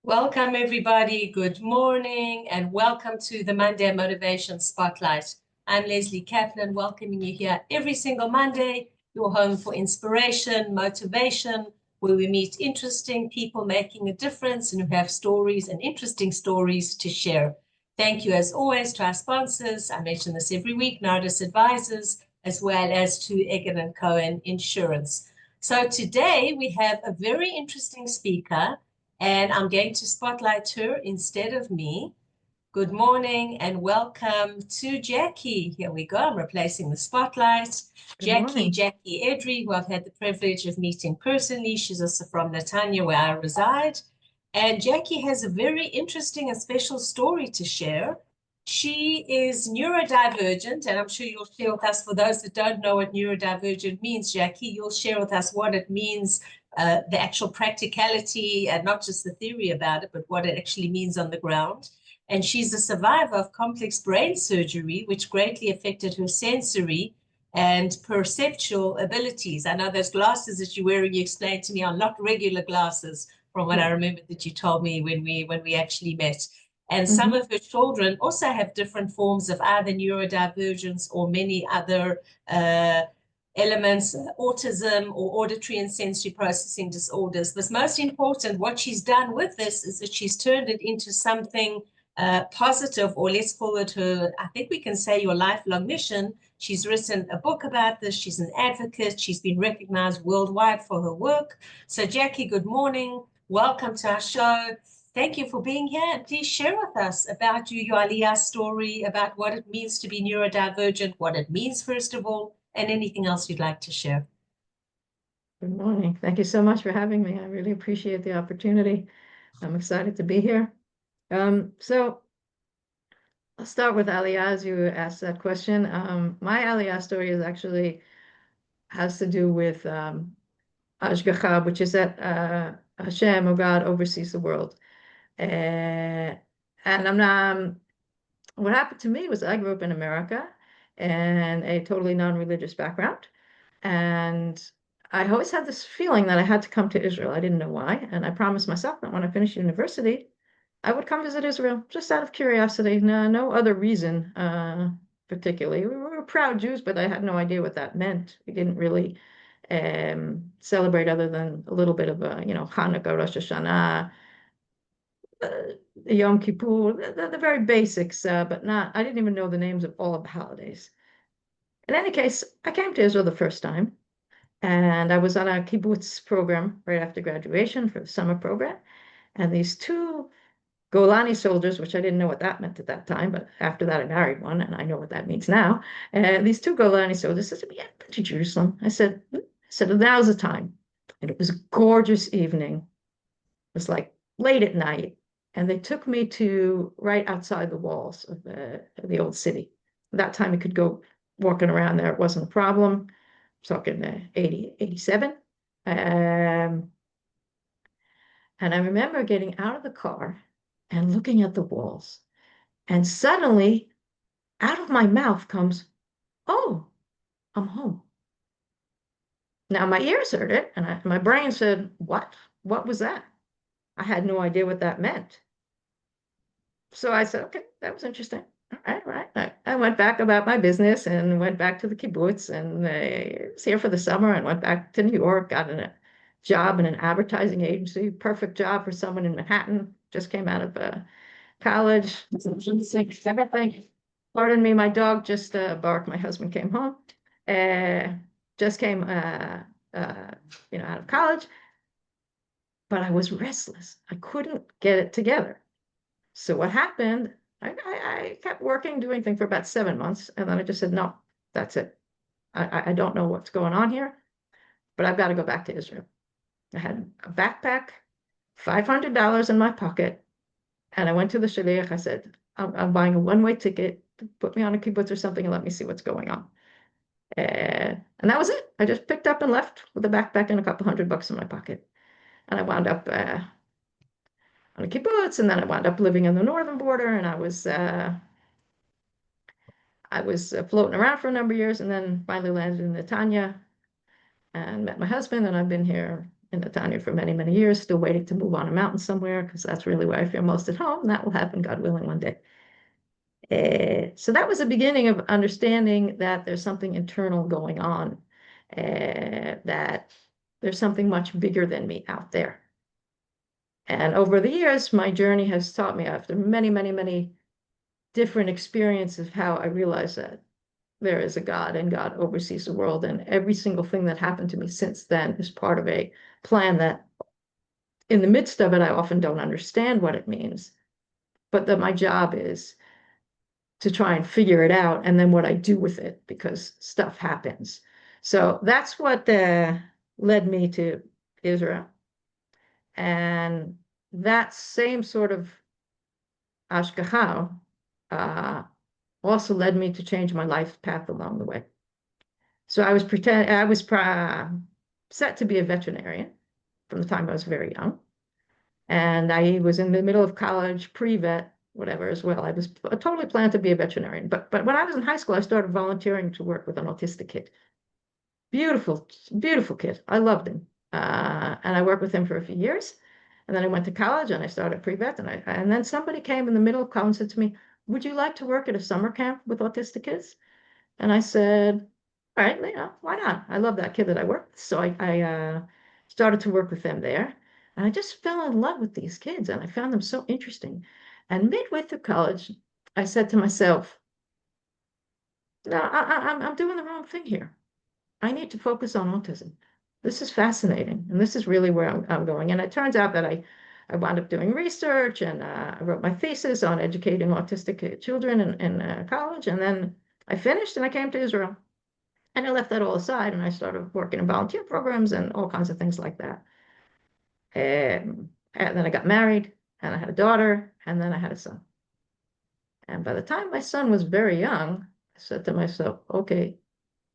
Welcome, everybody. Good morning, and welcome to the Monday Motivation Spotlight. I'm Lesley Kaplan, welcoming you here every single Monday, your home for inspiration, motivation, where we meet interesting people making a difference and who have stories and interesting stories to share. Thank you, as always, to our sponsors. I mention this every week, Nardis Advisors, as well as to Egan & Cohen Insurance. So today we have a very interesting speaker, and I'm going to spotlight her instead of me. Good morning and welcome to Jacki. Here we go. I'm replacing the spotlight. Jacki Edry, who I've had the privilege of meeting personally. She's also from Netanya, where I reside. And Jacki has a very interesting and special story to share. She is neurodivergent, and I'm sure you'll share with us, for those that don't know what neurodivergent means, Jacki, you'll share with us what it means, the actual practicality, and not just the theory about it, but what it actually means on the ground. And she's a survivor of complex brain surgery, which greatly affected her sensory and perceptual abilities. I know those glasses that you're wearing, you explained to me, are not regular glasses, from what I remember that you told me when we actually met. And some of her children also have different forms of either neurodivergence or many other elements, autism or auditory and sensory processing disorders. But most important, what she's done with this is that she's turned it into something positive, or let's call it her, I think we can say, your lifelong mission. She's written a book about this. She's an advocate. She's been recognized worldwide for her work. So Jacki, good morning. Welcome to our show. Thank you for being here, and please share with us about your Aliyah story, about what it means to be neurodivergent, what it means, first of all, and anything else you'd like to share. Good morning. Thank you so much for having me. I really appreciate the opportunity. I'm excited to be here. So I'll start with Aliyah, as you asked that question. My Aliyah story is actually has to do with Ashgacha, which is that Hashem, or God, oversees the world. And what happened to me was I grew up in America and a totally non-religious background. And I always had this feeling that I had to come to Israel. I didn't know why. And I promised myself that when I finished university, I would come visit Israel just out of curiosity. No other reason, particularly. We were proud Jews, but I had no idea what that meant. We didn't really celebrate other than a little bit of, Hanukkah, Rosh Hashanah, Yom Kippur, the very basics, but I didn't even know the names of all of the holidays. In any case, I came to Israel the first time, and I was on a kibbutz program right after graduation for the summer program. And these two Golani soldiers, which I didn't know what that meant at that time, but after that I married one, and I know what that means now. And these two Golani soldiers said, "Yeah, I've been to Jerusalem." I said, "Now's the time." And it was a gorgeous evening. It was like late at night. And they took me to right outside the walls of the old city. At that time, you could go walking around there. It wasn't a problem. I'm talking 87. And I remember getting out of the car and looking at the walls. And suddenly, out of my mouth comes, "Oh, I'm home." Now, my ears heard it, and my brain said, "What? What was that?" I had no idea what that meant. So I said, "Okay, that was interesting. All right." I went back about my business and went back to the kibbutz, and I was here for the summer and went back to New York, got a job in an advertising agency, perfect job for someone in Manhattan, just came out of college, everything. Pardon me, my dog just barked. My husband came home, just came, out of college, but I was restless. I couldn't get it together. So what happened, I kept working, doing things for about 7 months. And then I just said, "No, that's it. I don't know what's going on here, but I've got to go back to Israel." I had a backpack, $500 in my pocket. And I went to the shaliach. I said, I'm buying a one-way ticket. Put me on a kibbutz or something and let me see what's going on. And that was it. I just picked up and left with a backpack and a couple $100 in my pocket. And I wound up on a kibbutz, and then I wound up living on the northern border, and I was floating around for a number of years, and then finally landed in Netanya and met my husband, and I've been here in Netanya for many, many years, still waiting to move on a mountain somewhere, because that's really where I feel most at home. And that will happen, God willing, one day. So that was the beginning of understanding that there's something internal going on, that there's something much bigger than me out there. And over the years, my journey has taught me, after many, many, many different experiences, how I realized that there is a God and God oversees the world. And every single thing that happened to me since then is part of a plan that, in the midst of it, I often don't understand what it means, but that my job is to try and figure it out, and then what I do with it, because stuff happens. So that's what led me to Israel. And that same sort of ashgaha also led me to change my life path along the way. So I was set to be a veterinarian from the time I was very young. And I was in the middle of college, pre-vet, whatever, as well. I was totally planned to be a veterinarian. But when I was in high school, I started volunteering to work with an autistic kid. Beautiful, beautiful kid. I loved him. And I worked with him for a few years. And then I went to college and I started pre-vet. And then somebody came in the middle of college and said to me, would you like to work at a summer camp with autistic kids? And I said, all right, why not? I love that kid that I worked with. So I started to work with them there. And I just fell in love with these kids, and I found them so interesting. And midway through college, I said to myself, no, I'm doing the wrong thing here. I need to focus on autism. This is fascinating, and this is really where I'm going. And it turns out that I wound up doing research, and I wrote my thesis on educating autistic children in college. And then I finished, and I came to Israel. And I left that all aside, and I started working in volunteer programs and all kinds of things like that. And then I got married, and I had a daughter, and then I had a son. And by the time my son was very young, I said to myself, okay,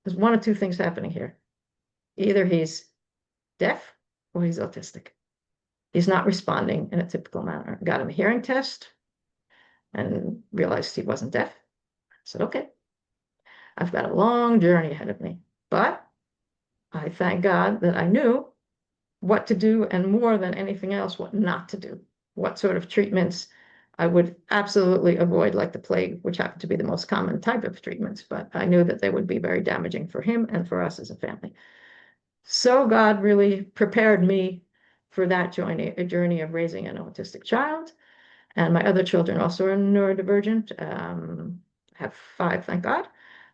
there's one of two things happening here. Either he's deaf or he's autistic. He's not responding in a typical manner. I got him a hearing test and realized he wasn't deaf. I said, okay, I've got a long journey ahead of me, but I thank God that I knew what to do, and more than anything else, what not to do, what sort of treatments I would absolutely avoid, like the plague, which happened to be the most common type of treatments, but I knew that they would be very damaging for him and for us as a family. So God really prepared me for that journey, a journey of raising an autistic child. And my other children also are neurodivergent, have 5, thank God.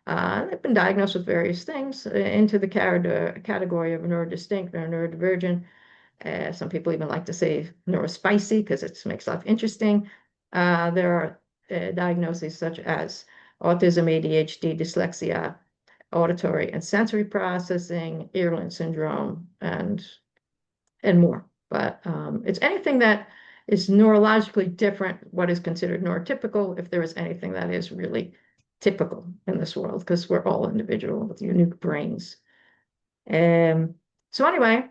They've been diagnosed with various things into the category of neurodistinct or neurodivergent. Some people even like to say neurospicy because it makes life interesting. There are diagnoses such as autism, ADHD, dyslexia, auditory and sensory processing, Irlen syndrome, and more. But it's anything that is neurologically different, what is considered neurotypical, if there is anything that is really typical in this world, because we're all individual with unique brains. So anyway,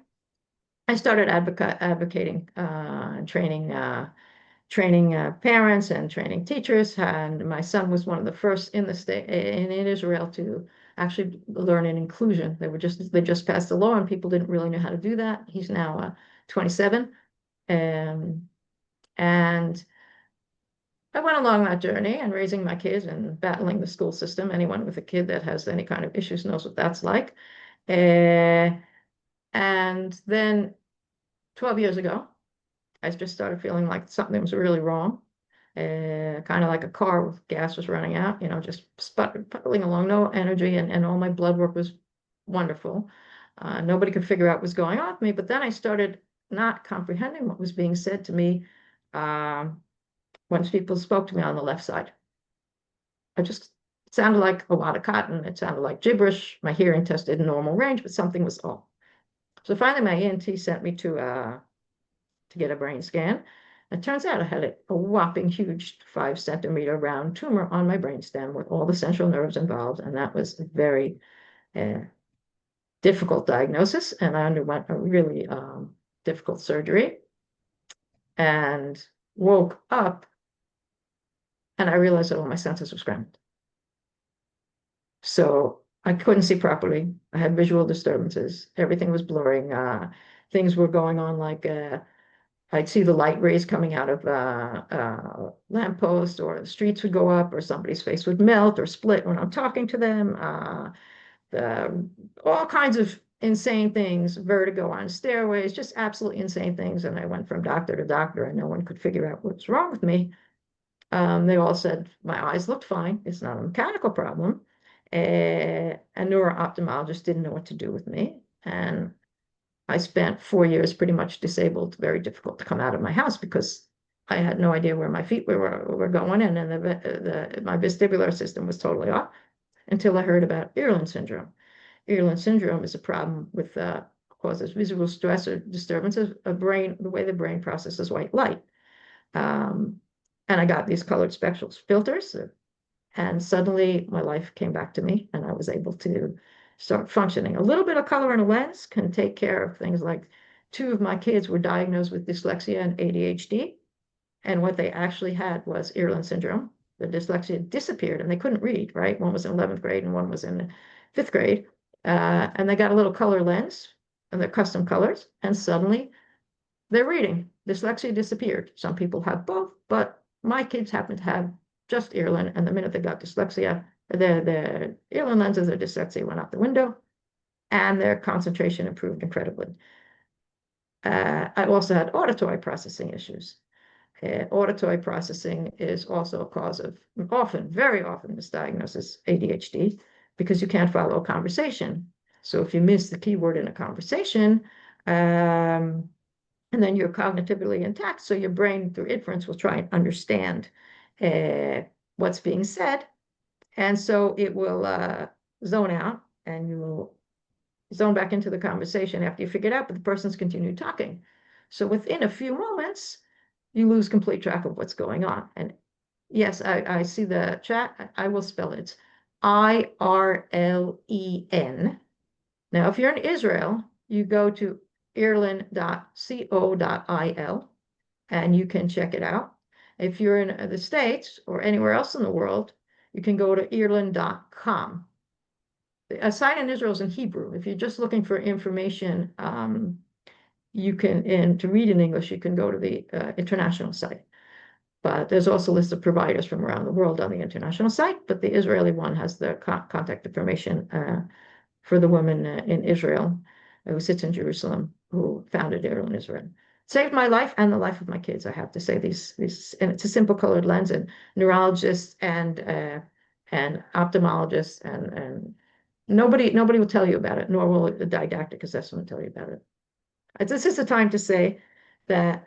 I started advocating and training parents and training teachers. And my son was one of the first in the state in Israel to actually learn in inclusion. They just passed a law, and people didn't really know how to do that. He's now 27, and I went along that journey and raising my kids and battling the school system. Anyone with a kid that has any kind of issues knows what that's like. And then 12 years ago, I just started feeling like something was really wrong. Kind of like a car with gas was running out, just sputtering along, no energy, and all my blood work was wonderful. Nobody could figure out what was going on with me. But then I started not comprehending what was being said to me when people spoke to me on the left side. It sounded like a lot of cotton. It sounded like gibberish. My hearing test did normal range, but something was off. So finally, my ENT sent me to get a brain scan. It turns out I had a whopping huge 5-centimeter round tumor on my brainstem with all the central nerves involved, and that was a very difficult diagnosis. And I underwent a really difficult surgery and woke up, and I realized that all my senses were scrambled. So I couldn't see properly. I had visual disturbances. Everything was blurring. Things were going on like I'd see the light rays coming out of lampposts, or the streets would go up, or somebody's face would melt or split when I'm talking to them. All kinds of insane things, vertigo on stairways, just absolutely insane things. And I went from doctor to doctor, and no one could figure out what's wrong with me. They all said my eyes looked fine. It's not a mechanical problem. A neuro-ophthalmologist didn't know what to do with me. And I spent 4 years pretty much disabled, very difficult to come out of my house because I had no idea where my feet were going, and then my vestibular system was totally off until I heard about Irlen syndrome. Irlen syndrome is a problem with causes visual stress or disturbances of brain, the way the brain processes white light. And I got these colored spectral filters, and suddenly my life came back to me, and I was able to start functioning. A little bit of color in a lens can take care of things like 2 of my kids were diagnosed with dyslexia and ADHD. And what they actually had was Irlen syndrome. The dyslexia disappeared and they couldn't read, right? One was in 11th grade and one was in 5th grade. And they got a little color lens and they're custom colors. And suddenly they're reading. Dyslexia disappeared. Some people have both, but my kids happen to have just Irlen. And the minute they got dyslexia, the Irlen lenses, their dyslexia went out the window, and their concentration improved incredibly. I also had auditory processing issues. Auditory processing is also a cause of very often misdiagnosed as ADHD, because you can't follow a conversation. So if you miss the keyword in a conversation, and then you're cognitively intact, so your brain through inference will try and understand what's being said. And so it will zone out, and you will zone back into the conversation after you figure it out, but the person's continued talking. So within a few moments, you lose complete track of what's going on. And yes, I see the chat. I will spell it. Irlen. Now, if you're in Israel, you go to irlen.co.il, and you can check it out. If you're in the States or anywhere else in the world, you can go to irlen.com. A site in Israel is in Hebrew. If you're just looking for information, you can, and to read in English, you can go to the international site. But there's also a list of providers from around the world on the international site, but the Israeli one has the contact information for the woman in Israel who sits in Jerusalem, who founded Irlen Israel. Saved my life and the life of my kids, I have to say. These and it's a simple colored lens, and neurologists and ophthalmologists and nobody will tell you about it, nor will the didactic assessment tell you about it. This is the time to say that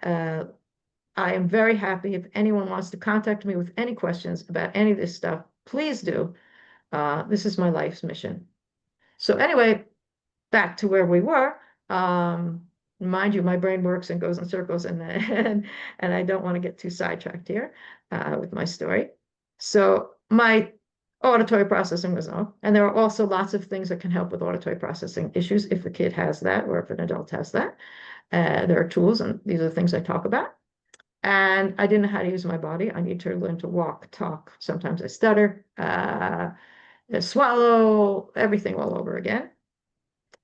I am very happy. If anyone wants to contact me with any questions about any of this stuff, please do. This is my life's mission. So anyway, back to where we were. Mind you, my brain works and goes in circles, and I don't want to get too sidetracked here with my story. So my auditory processing was off, and there are also lots of things that can help with auditory processing issues if a kid has that, or if an adult has that. There are tools, and these are the things I talk about. And I didn't know how to use my body. I need to learn to walk, talk. Sometimes I stutter, swallow, everything all over again.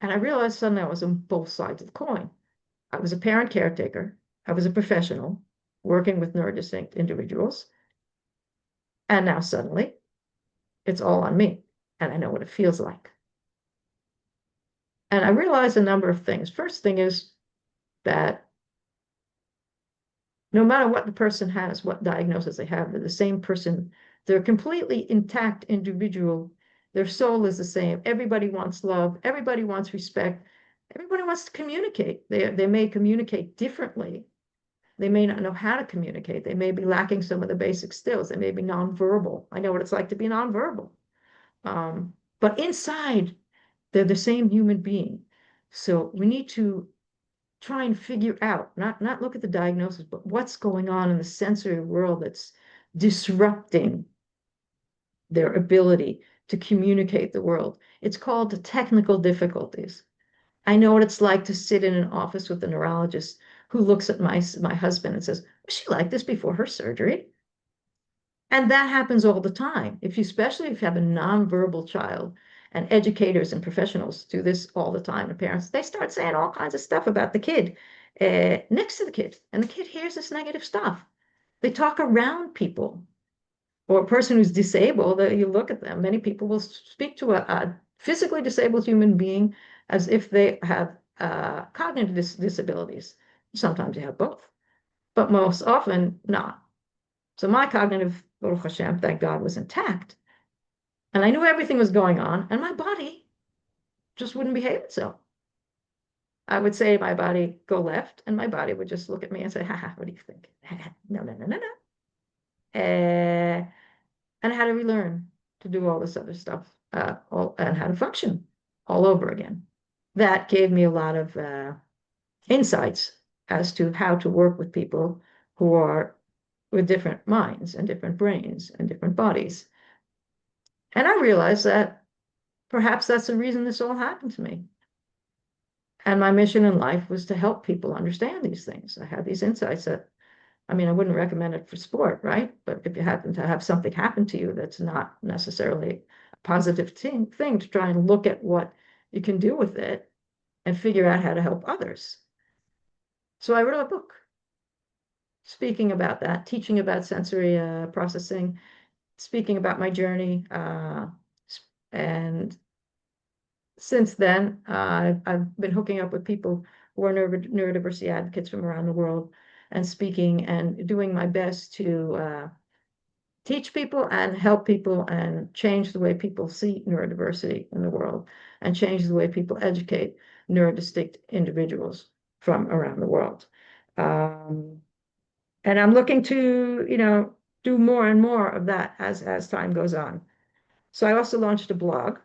And I realized suddenly I was on both sides of the coin. I was a parent caretaker. I was a professional working with neurodistinct individuals. And now suddenly it's all on me, and I know what it feels like. And I realized a number of things. First thing is that no matter what the person has, what diagnosis they have, they're the same person. They're a completely intact individual. Their soul is the same. Everybody wants love. Everybody wants respect. Everybody wants to communicate. They may communicate differently. They may not know how to communicate. They may be lacking some of the basic skills. They may be nonverbal. I know what it's like to be nonverbal. But inside, they're the same human being. So we need to try and figure out, not look at the diagnosis, but what's going on in the sensory world that's disrupting their ability to communicate the world. It's called the technical difficulties. I know what it's like to sit in an office with a neurologist who looks at my husband and says, was she like this before her surgery? And that happens all the time. Especially if you have a nonverbal child and educators and professionals do this all the time, and parents, they start saying all kinds of stuff about the kid next to the kid, and the kid hears this negative stuff. They talk around people, or a person who's disabled, you look at them, many people will speak to a physically disabled human being as if they have cognitive disabilities. Sometimes you have both, but most often not. So my cognitive, Baruch Hashem, thank God, was intact. And I knew everything was going on, and my body just wouldn't behave itself. I would say to my body, go left, and my body would just look at me and say, ha, what do you think? No, no, no, no, no. And I had to relearn to do all this other stuff and how to function all over again. That gave me a lot of insights as to how to work with people who are with different minds and different brains and different bodies. And I realized that perhaps that's the reason this all happened to me. And my mission in life was to help people understand these things. I had these insights that, I mean, I wouldn't recommend it for sport, right? But if you happen to have something happen to you that's not necessarily a positive thing to try and look at what you can do with it and figure out how to help others. So I wrote a book speaking about that, teaching about sensory processing, speaking about my journey. And since then, I've been hooking up with people who are neurodiversity advocates from around the world and speaking and doing my best to teach people and help people and change the way people see neurodiversity in the world and change the way people educate neurodistinct individuals from around the world. And I'm looking to, do more and more of that as time goes on. So I also launched a blog,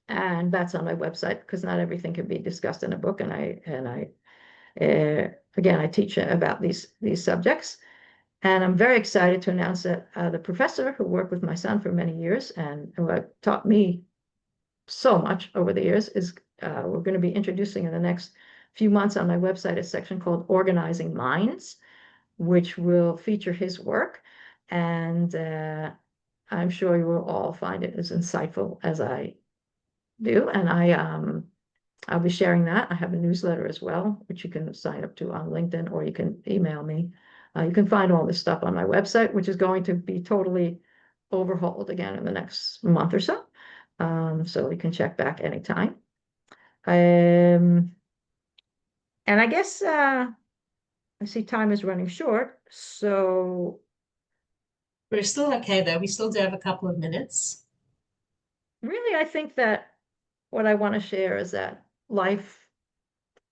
and that's on my website because not everything can be discussed in a book. And I again, I teach about these subjects. And I'm very excited to announce that the professor who worked with my son for many years and who taught me so much over the years is we're going to be introducing in the next few months on my website a section called Organizing Minds, which will feature his work. And I'm sure you will all find it as insightful as I do. And I'll be sharing that. I have a newsletter as well, which you can sign up to on LinkedIn, or you can email me. You can find all this stuff on my website, which is going to be totally overhauled again in the next month or so. So you can check back anytime. And I guess I see time is running short, so We're still okay, though. We still do have a couple of minutes. really, I think that what I want to share is that life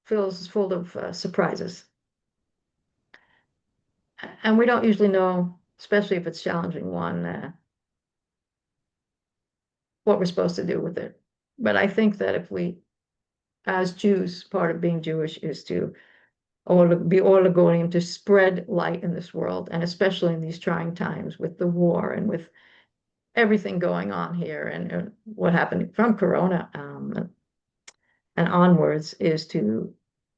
feels full of surprises. And we don't usually know, especially if it's a challenging one, what we're supposed to do with it. But I think that if we, as Jews, part of being Jewish is to be going to spread light in this world, and especially in these trying times with the war and with everything going on here and what happened from Corona and onwards, is to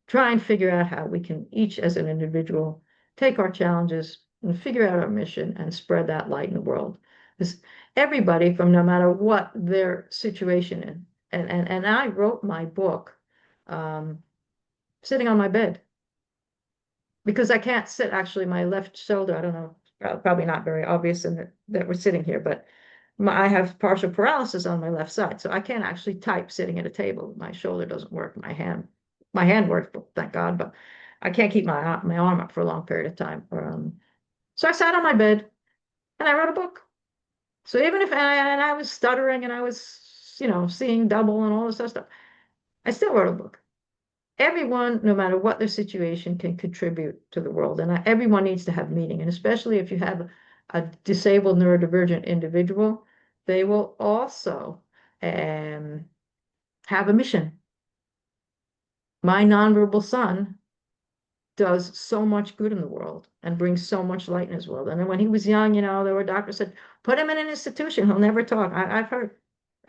try and figure out how we can each as an individual take our challenges and figure out our mission and spread that light in the world. Because everybody, from no matter what their situation is, and I wrote my book sitting on my bed because I can't sit. Actually, my left shoulder, I don't know, probably not very obvious in that we're sitting here, but I have partial paralysis on my left side, so I can't actually type sitting at a table. My shoulder doesn't work. My hand works, thank God, but I can't keep my arm up for a long period of time. So I sat on my bed and I wrote a book. So even if I was stuttering and I was, seeing double and all this other stuff, I still wrote a book. Everyone, no matter what their situation, can contribute to the world, and everyone needs to have meaning. And especially if you have a disabled neurodivergent individual, they will also have a mission. My nonverbal son does so much good in the world and brings so much light in his world. And then when he was young, there were doctors said, put him in an institution, he'll never talk. I've heard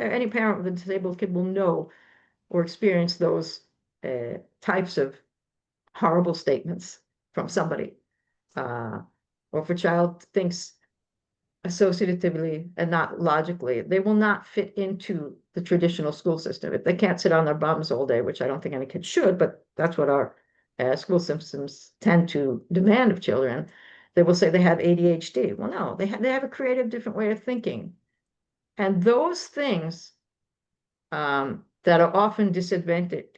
any parent with a disabled kid will know or experience those types of horrible statements from somebody. Or if a child thinks associatively and not logically, they will not fit into the traditional school system. If they can't sit on their bums all day, which I don't think any kid should, but that's what our school systems tend to demand of children, they will say they have ADHD. Well, no, they have a creative, different way of thinking. And those things that are often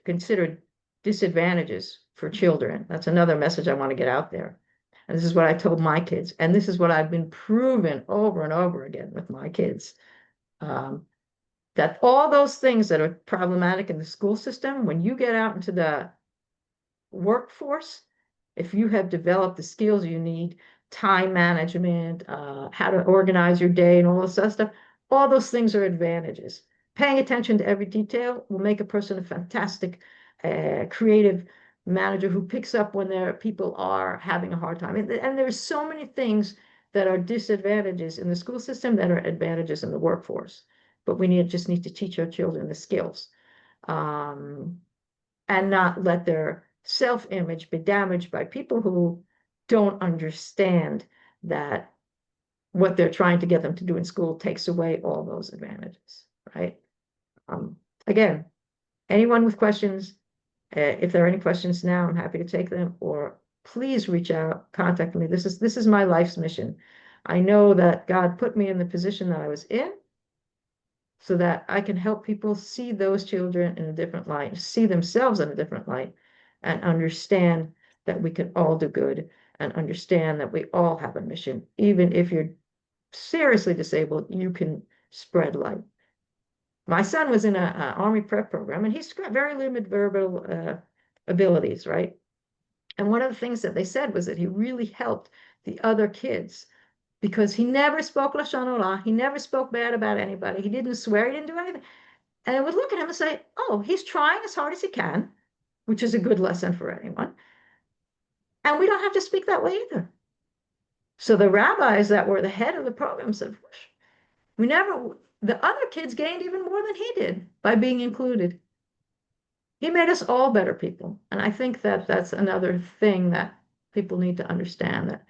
considered disadvantages for children. That's another message I want to get out there. And this is what I told my kids. And this is what I've been proven over and over again with my kids. That all those things that are problematic in the school system, when you get out into the workforce, if you have developed the skills you need, time management, how to organize your day and all this other stuff, all those things are advantages. Paying attention to every detail will make a person a fantastic, creative manager who picks up when people are having a hard time. And there's so many things that are disadvantages in the school system that are advantages in the workforce. But we just need to teach our children the skills, and not let their self-image be damaged by people who don't understand that what they're trying to get them to do in school takes away all those advantages, right? Again, anyone with questions, if there are any questions now, I'm happy to take them, or please reach out, contact me. This is my life's mission. I know that God put me in the position that I was in so that I can help people see those children in a different light, see themselves in a different light, and understand that we can all do good, and understand that we all have a mission. Even if you're seriously disabled, you can spread light. My son was in an Army prep program, and he's got very limited verbal abilities, right? And one of the things that they said was that he really helped the other kids because he never spoke Lashon Hara. He never spoke bad about anybody. He didn't swear. He didn't do anything. And I would look at him and say, oh, he's trying as hard as he can, which is a good lesson for anyone. And we don't have to speak that way either. So the rabbis that were the head of the program said, the other kids gained even more than he did by being included. He made us all better people. And I think that that's another thing that people need to understand, that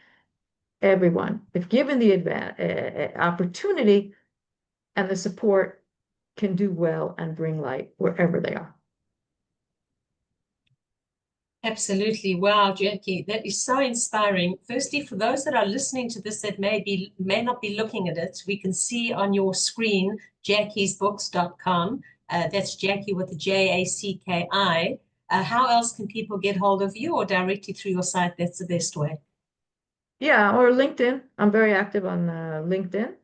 everyone, if given the opportunity and the support, can do well and bring light wherever they are. Absolutely. Wow, Jacki, that is so inspiring. Firstly, for those that are listening to this that may not be looking at it, we can see on your screen jackisbooks.com. That's Jacki with a Jacki. How else can people get hold of you, or directly through your site? That's the best way. Yeah, or LinkedIn. I'm very active on LinkedIn.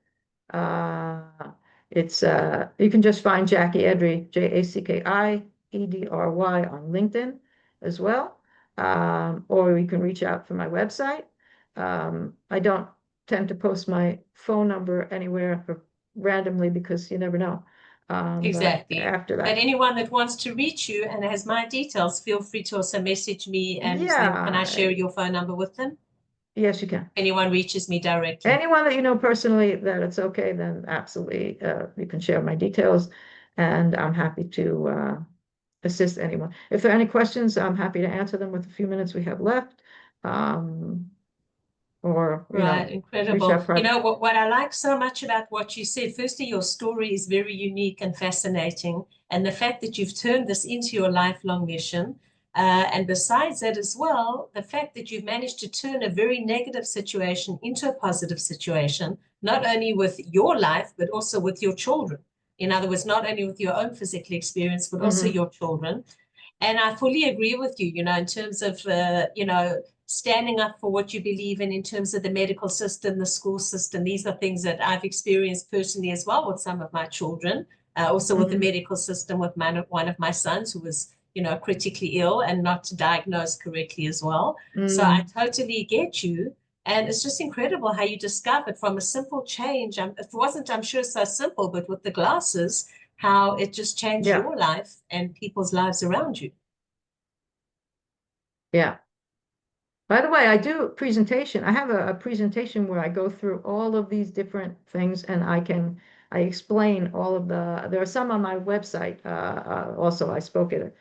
You can just find Jacki Edry, Jacki Edry on LinkedIn as well. Or you can reach out for my website. I don't tend to post my phone number anywhere randomly because you never know. Exactly. After that. But anyone that wants to reach you and has my details, feel free to also message me, and then can I share your phone number with them? Yes, you can. Anyone reaches me directly. Anyone that you know personally that it's okay, then absolutely you can share my details, and I'm happy to assist anyone. If there are any questions, I'm happy to answer them with the few minutes we have left. Right, incredible. You know, what I like so much about what you said, firstly, your story is very unique and fascinating. And the fact that you've turned this into your lifelong mission. And besides that as well, the fact that you've managed to turn a very negative situation into a positive situation, not only with your life, but also with your children. In other words, not only with your own physical experience, but also your children. And I fully agree with you, you know, in terms of, standing up for what you believe in terms of the medical system, the school system. These are things that I've experienced personally as well with some of my children, also with the medical system with one of my sons who was, critically ill and not diagnosed correctly as well. So I totally get you. And it's just incredible how you discovered from a simple change. It wasn't, I'm sure, so simple, but with the glasses, how it just changed your life and people's lives around you. Yeah. By the way, I do a presentation. I have a presentation where I go through all of these different things, and I explain all of there are some on my website. Also, I spoke at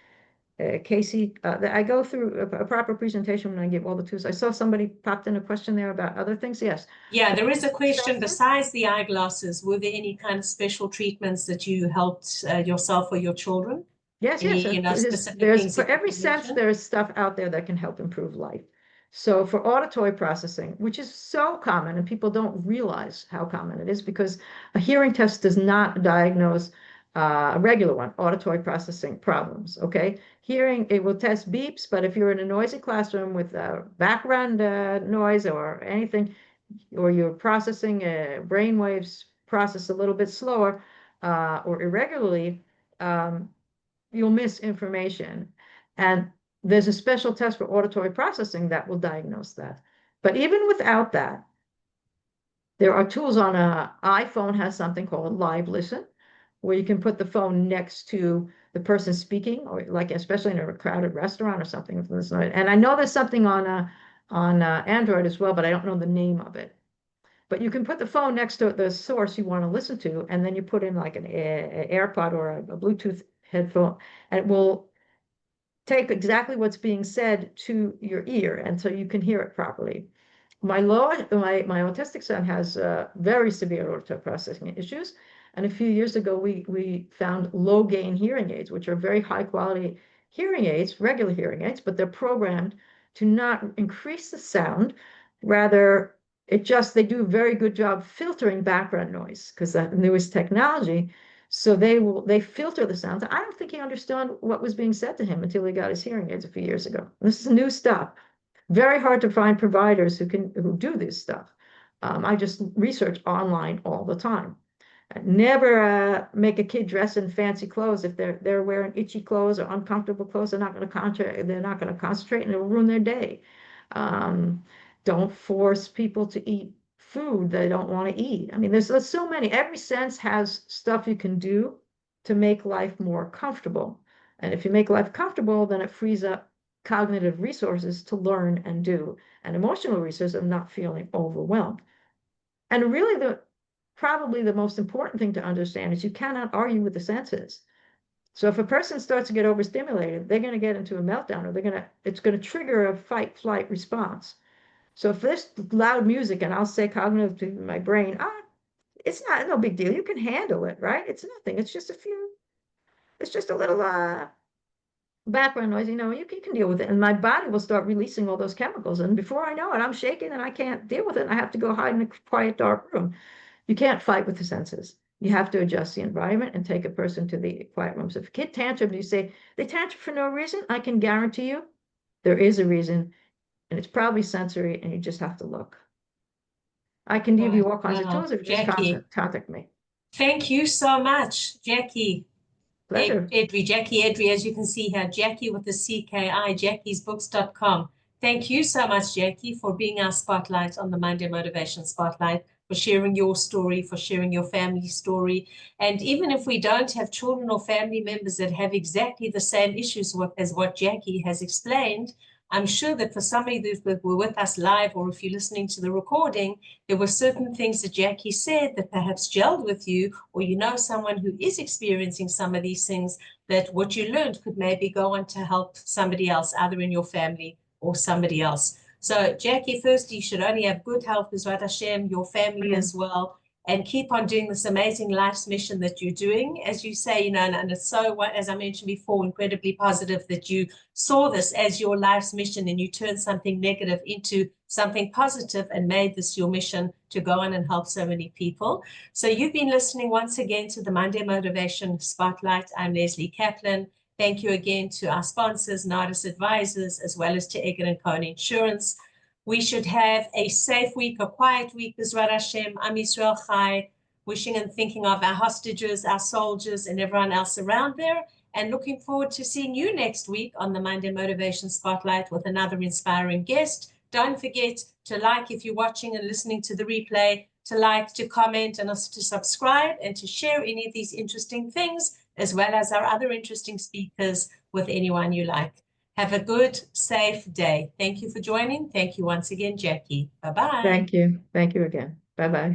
Casey, I go through a proper presentation when I give all the tools. I saw somebody popped in a question there about other things. Yes. Yeah, there is a question Senses? besides the eyeglasses. Were there any kind of special treatments that you helped yourself or your children? Yes, Any, yes. specific There's things for that you every could sense, mention? there's stuff out there that can help improve life. So for auditory processing, which is so common, and people don't realize how common it is because a hearing test does not diagnose a regular one, auditory processing problems. Okay, hearing it will test beeps, but if you're in a noisy classroom with background noise or anything, or you're processing brain waves process a little bit slower or irregularly. You'll miss information. And there's a special test for auditory processing that will diagnose that. But even without that, there are tools on an iPhone has something called Live Listen, where you can put the phone next to the person speaking, or like especially in a crowded restaurant or something. And I know there's something on Android as well, but I don't know the name of it. But you can put the phone next to the source you want to listen to, and then you put in like an AirPod or a Bluetooth headphone, and it will take exactly what's being said to your ear, and so you can hear it properly. My autistic son has very severe auditory processing issues, and a few years ago we found low gain hearing aids, which are very high quality hearing aids, regular hearing aids, but they're programmed to not increase the sound, rather they do a very good job filtering background noise because that newest technology. So they filter the sounds. I don't think he understood what was being said to him until he got his hearing aids a few years ago. This is new stuff. Very hard to find providers who do this stuff. I just research online all the time. Never make a kid dress in fancy clothes if they're wearing itchy clothes or uncomfortable clothes. They're not going to concentrate, and it will ruin their day. Don't force people to eat food they don't want to eat. I mean, there's so many. Every sense has stuff you can do to make life more comfortable. And if you make life comfortable, then it frees up cognitive resources to learn and do, and emotional resources of not feeling overwhelmed. And really, probably the most important thing to understand is you cannot argue with the senses. So if a person starts to get overstimulated, they're going to get into a meltdown, or it's going to trigger a fight flight response. So if there's loud music, and I'll say cognitive to my brain, it's no big deal. You can handle it, right? It's nothing. It's just a little background noise, you can deal with it. And my body will start releasing all those chemicals. And before I know it, I'm shaking and I can't deal with it. And I have to go hide in a quiet, dark room. You can't fight with the senses. You have to adjust the environment and take a person to the quiet room. So if a kid tantrums, you say, they tantrum for no reason, I can guarantee you there is a reason. And it's probably sensory, and you just have to look. I can give you all kinds of tools if you just Jacki, contact me. thank you so much, Jacki. Pleasure. Jacki Edry, as you can see here, Jacki with the CKI, jackisbooks.com. Thank you so much, Jacki, for being our spotlight on the Monday Motivation Spotlight, for sharing your story, for sharing your family story. And even if we don't have children or family members that have exactly the same issues as what Jacki has explained, I'm sure that for some of you that were with us live, or if you're listening to the recording, there were certain things that Jacki said that perhaps gelled with you, or you know someone who is experiencing some of these things, that what you learned could maybe go on to help somebody else, either in your family or somebody else. So Jacki, first, you should only have good health, B'ezrat Hashem, your family as well, and keep on doing this amazing life's mission that you're doing. As you say, and it's so, as I mentioned before, incredibly positive that you saw this as your life's mission and you turned something negative into something positive and made this your mission to go on and help so many people. So you've been listening once again to the Monday Motivation Spotlight. I'm Lesley Kaplan. Thank you again to our sponsors, Nardis Advisors, as well as to Egan & Cohen Insurance. We should have a safe week, a quiet week, B'ezrat Hashem, Am Yisrael Chai, wishing and thinking of our hostages, our soldiers, and everyone else around there, and looking forward to seeing you next week on the Monday Motivation Spotlight with another inspiring guest. Don't forget to like if you're watching and listening to the replay, to like, to comment, and also to subscribe, and to share any of these interesting things, as well as our other interesting speakers with anyone you like. Have a good, safe day. Thank you for joining. Thank you once again, Jacki. Bye-bye. Thank you. Thank you again. Bye-bye.